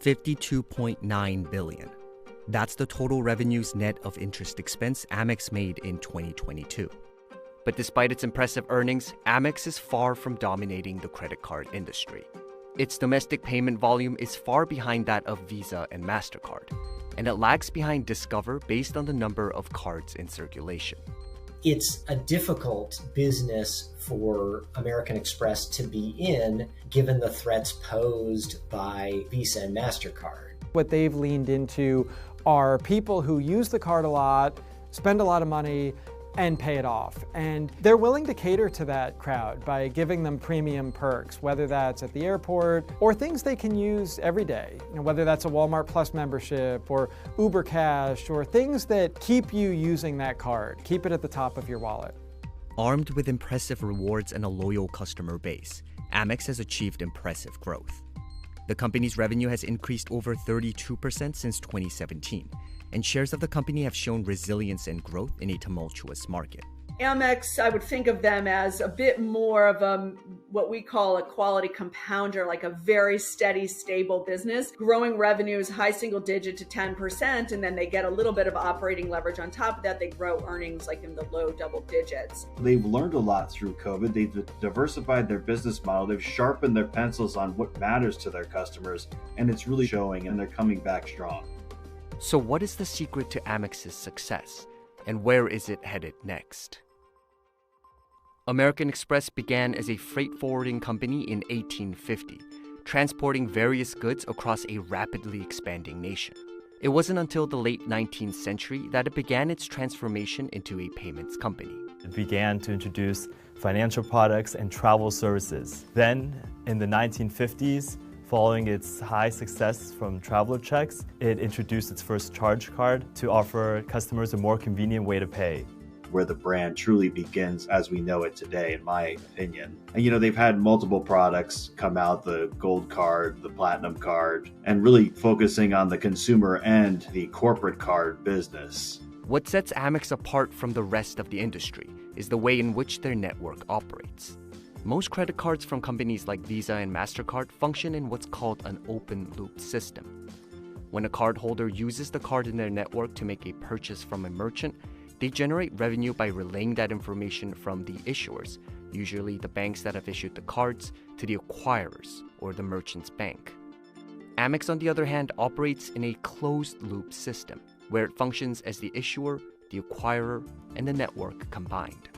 $52.9 billion. That's the total revenues net of interest expense Amex made in 2022. But despite its impressive earnings, Amex is far from dominating the credit card industry. Its domestic payment volume is far behind that of Visa and MasterCard, and it lags behind Discover based on the number of cards in circulation. It's a difficult business for American Express to be in, given the threats posed by Visa and MasterCard. What they've leaned into are people who use the card a lot, spend a lot of money, and pay it off. And they're willing to cater to that crowd by giving them premium perks, whether that's at the airport or things they can use every day. Whether that's a Walmart Plus membership or Uber Cash or things that keep you using that card, keep it at the top of your wallet. Armed with impressive rewards and a loyal customer base, Amex has achieved impressive growth. The company's revenue has increased over 32% since 2017. And shares of the company have shown resilience and growth in a tumultuous market. Amex, I would think of them as a bit more of what we call a quality compounder, like a very steady, stable business, growing revenues high single digit to 10%, and then they get a little bit of operating leverage on top of that. They grow earnings like in the low double digits. They've learned a lot through COVID. They've diversified their business model. They've sharpened their pencils on what matters to their customers, and it's really showing, and they're coming back strong. So what is the secret to Amex's success, and where is it headed next? American Express began as a freight forwarding company in 1850, transporting various goods across a rapidly expanding nation. It wasn't until the late 19th century that it began its transformation into a payments company. It began to introduce financial products and travel services. Then, in the 1950s, following its high success from traveler checks, it introduced its first charge card to offer customers a more convenient way to pay. Where the brand truly begins as we know it today, in my opinion. And they've had multiple products come out, the gold card, the platinum card, and really focusing on the consumer and the corporate card business. What sets Amex apart from the rest of the industry is the way in which their network operates. Most credit cards from companies like Visa and MasterCard function in what's called an open-loop system. When a cardholder uses the card in their network to make a purchase from a merchant, they generate revenue by relaying that information from the issuers, usually the banks that have issued the cards, to the acquirers, or the merchant's bank. Amex, on the other hand, operates in a closed-loop system, where it functions as the issuer, the acquirer, and the network combined.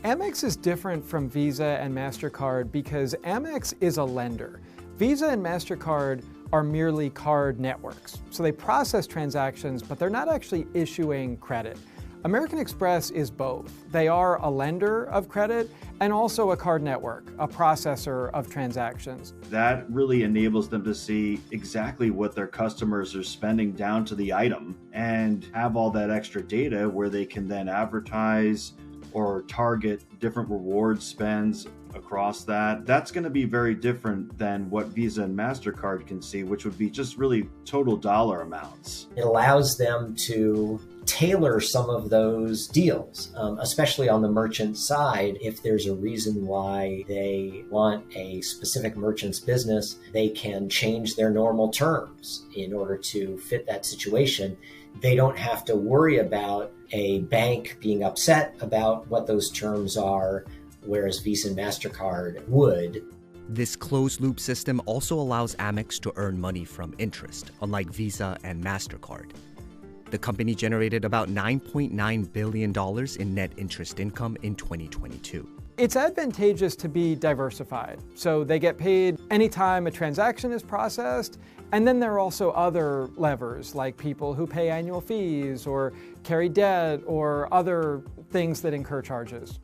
Amex is different from Visa and MasterCard because Amex is a lender. Visa and MasterCard are merely card networks. So they process transactions, but they're not actually issuing credit. American Express is both. They are a lender of credit and also a card network, a processor of transactions. That really enables them to see exactly what their customers are spending down to the item and have all that extra data where they can then advertise or target different reward spends across that. That's going to be very different than what Visa and MasterCard can see, which would be just really total dollar amounts. It allows them to tailor some of those deals, especially on the merchant side. If there's a reason why they want a specific merchant's business, they can change their normal terms in order to fit that situation. They don't have to worry about a bank being upset about what those terms are, whereas Visa and MasterCard would. This closed-loop system also allows Amex to earn money from interest, unlike Visa and MasterCard. The company generated about $9.9 billion in net interest income in 2022. It's advantageous to be diversified. So they get paid anytime a transaction is processed, and then there are also other levers, like people who pay annual fees or carry debt or other things that incur charges.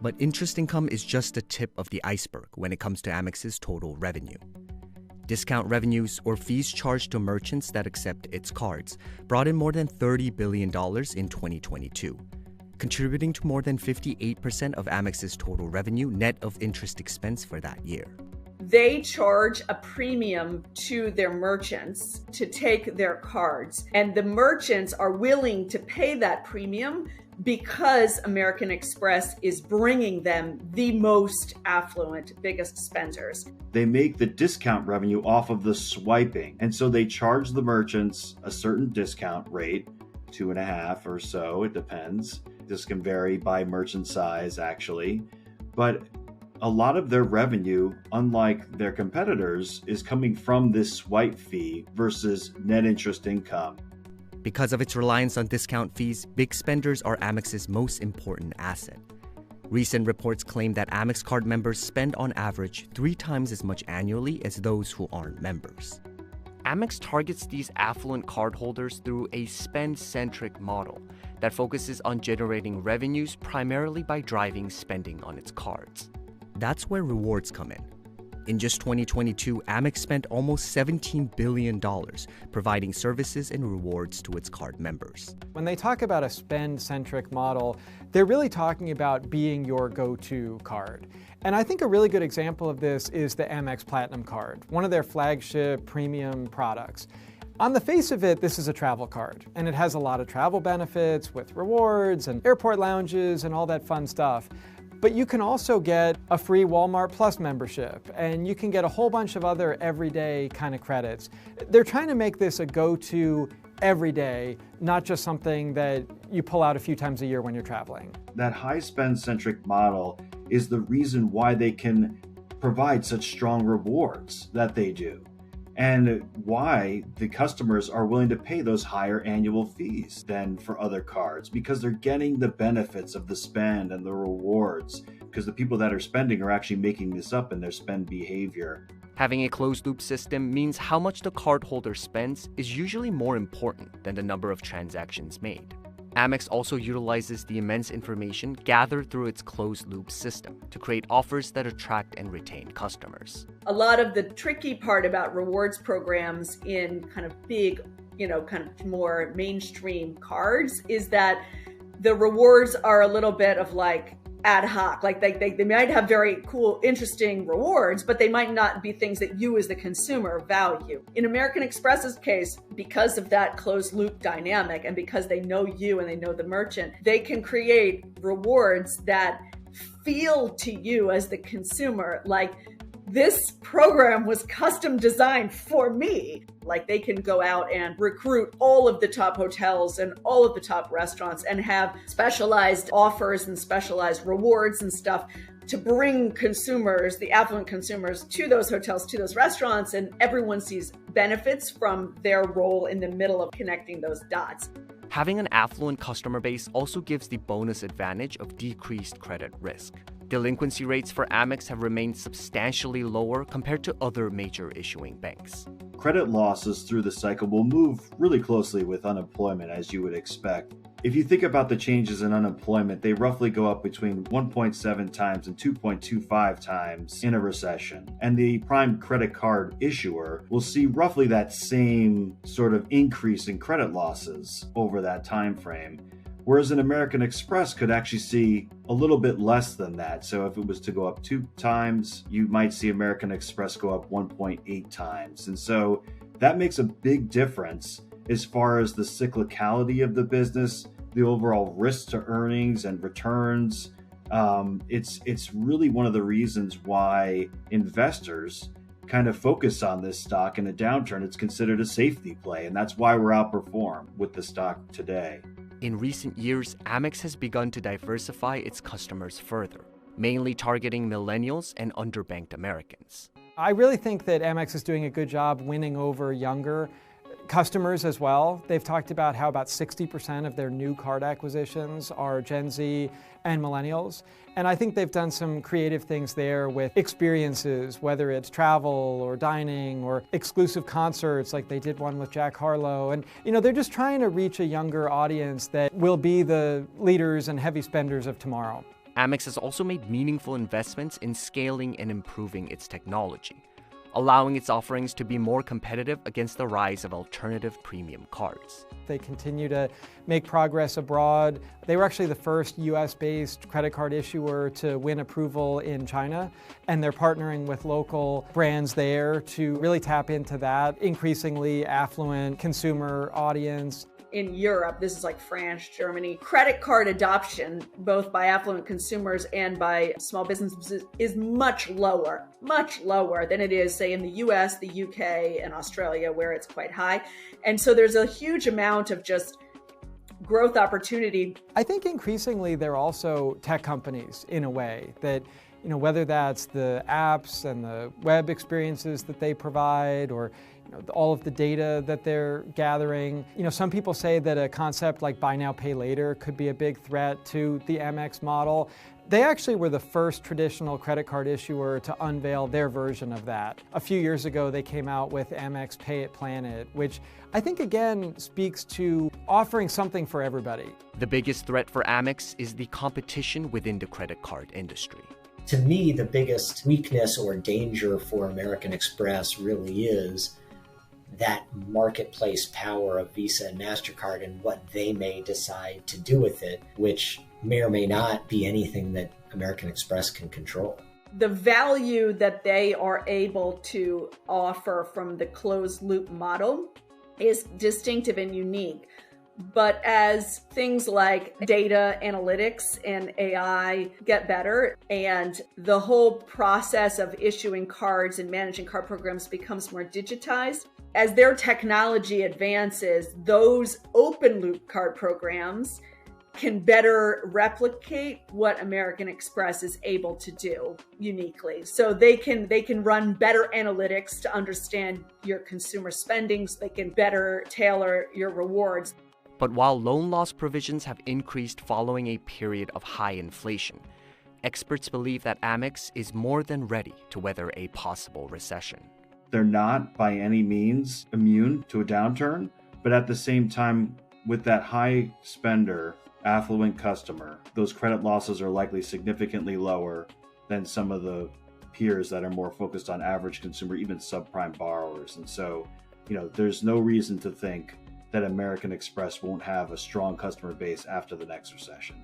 But interest income is just the tip of the iceberg when it comes to Amex's total revenue. Discount revenues, or fees charged to merchants that accept its cards, brought in more than $30 billion in 2022, contributing to more than 58% of Amex's total revenue net of interest expense for that year. They charge a premium to their merchants to take their cards, and the merchants are willing to pay that premium because American Express is bringing them the most affluent, biggest spenders. They make the discount revenue off of the swiping. And so they charge the merchants a certain discount rate, 2.5 or so, it depends. This can vary by merchant size, actually. But a lot of their revenue, unlike their competitors, is coming from this swipe fee versus net interest income. Because of its reliance on discount fees, big spenders are Amex's most important asset. Recent reports claim that Amex card members spend on average 3 times as much annually as those who aren't members. Amex targets these affluent cardholders through a spend-centric model that focuses on generating revenues primarily by driving spending on its cards. That's where rewards come in. In just 2022, Amex spent almost $17 billion providing services and rewards to its card members. When they talk about a spend-centric model, they're really talking about being your go-to card. And I think a really good example of this is the Amex Platinum Card, one of their flagship premium products. On the face of it, this is a travel card, and it has a lot of travel benefits with rewards and airport lounges and all that fun stuff. But you can also get a free Walmart Plus membership, and you can get a whole bunch of other everyday kind of credits. They're trying to make this a go-to every day, not just something that you pull out a few times a year when you're traveling. That high spend-centric model is the reason why they can provide such strong rewards that they do, and why the customers are willing to pay those higher annual fees than for other cards, because they're getting the benefits of the spend and the rewards, because the people that are spending are actually making this up in their spend behavior. Having a closed-loop system means how much the cardholder spends is usually more important than the number of transactions made. Amex also utilizes the immense information gathered through its closed-loop system to create offers that attract and retain customers. A lot of the tricky part about rewards programs in kind of big, kind of more mainstream cards is that the rewards are a little bit of like ad hoc. Like they might have very cool, interesting rewards, but they might not be things that you as the consumer value. In American Express's case, because of that closed loop dynamic and because they know you and they know the merchant, they can create rewards that feel to you as the consumer like this program was custom designed for me. Like they can go out and recruit all of the top hotels and all of the top restaurants and have specialized offers and specialized rewards and stuff to bring consumers, the affluent consumers, to those hotels, to those restaurants, and everyone sees benefits from their role in the middle of connecting those dots. Having an affluent customer base also gives the bonus advantage of decreased credit risk. Delinquency rates for Amex have remained substantially lower compared to other major issuing banks. Credit losses through the cycle will move really closely with unemployment, as you would expect. If you think about the changes in unemployment, they roughly go up between 1.7 times and 2.25 times in a recession. And the prime credit card issuer will see roughly that same sort of increase in credit losses over that time frame. Whereas an American Express could actually see a little bit less than that. So if it was to go up 2 times, you might see American Express go up 1.8 times. And so that makes a big difference as far as the cyclicality of the business, the overall risk to earnings and returns. It's really one of the reasons why investors kind of focus on this stock in a downturn. It's considered a safety play, and that's why we're outperformed with the stock today. In recent years, Amex has begun to diversify its customers further, mainly targeting millennials and underbanked Americans. I really think that Amex is doing a good job winning over younger customers as well. They've talked about how about 60% of their new card acquisitions are Gen Z and millennials. And I think they've done some creative things there with experiences, whether it's travel or dining or exclusive concerts, like they did one with Jack Harlow. And they're just trying to reach a younger audience that will be the leaders and heavy spenders of tomorrow. Amex has also made meaningful investments in scaling and improving its technology, allowing its offerings to be more competitive against the rise of alternative premium cards. They continue to make progress abroad. They were actually the first US-based credit card issuer to win approval in China, and they're partnering with local brands there to really tap into that increasingly affluent consumer audience. in Europe, this is like France, Germany, credit card adoption, both by affluent consumers and by small businesses, is much lower than it is, say, in the US, the UK, and Australia, where it's quite high. And so there's a huge amount of just growth opportunity. I think increasingly they're also tech companies in a way that, whether that's the apps and the web experiences that they provide, or all of the data that they're gathering. Some people say that a concept like buy now, pay later could be a big threat to the AmEx model. They actually were the first traditional credit card issuer to unveil their version of that. A few years ago, they came out with AmEx Pay at Planet, which I think again speaks to offering something for everybody. The biggest threat for AmEx is the competition within the credit card industry. To me, the biggest weakness or danger for American Express really is that marketplace power of Visa and MasterCard and what they may decide to do with it, which may or may not be anything that American Express can control. The value that they are able to offer from the closed loop model is distinctive and unique. But as things like data analytics and AI get better, and the whole process of issuing cards and managing card programs becomes more digitized, as their technology advances, those open loop card programs can better replicate what American Express is able to do uniquely. So they can run better analytics to understand your consumer spending, so they can better tailor your rewards. But while loan loss provisions have increased following a period of high inflation, experts believe that AmEx is more than ready to weather a possible recession. They're not by any means immune to a downturn, but at the same time, with that high spender, affluent customer, those credit losses are likely significantly lower than some of the peers that are more focused on average consumer, even subprime borrowers. And so, there's no reason to think that American Express won't have a strong customer base after the next recession.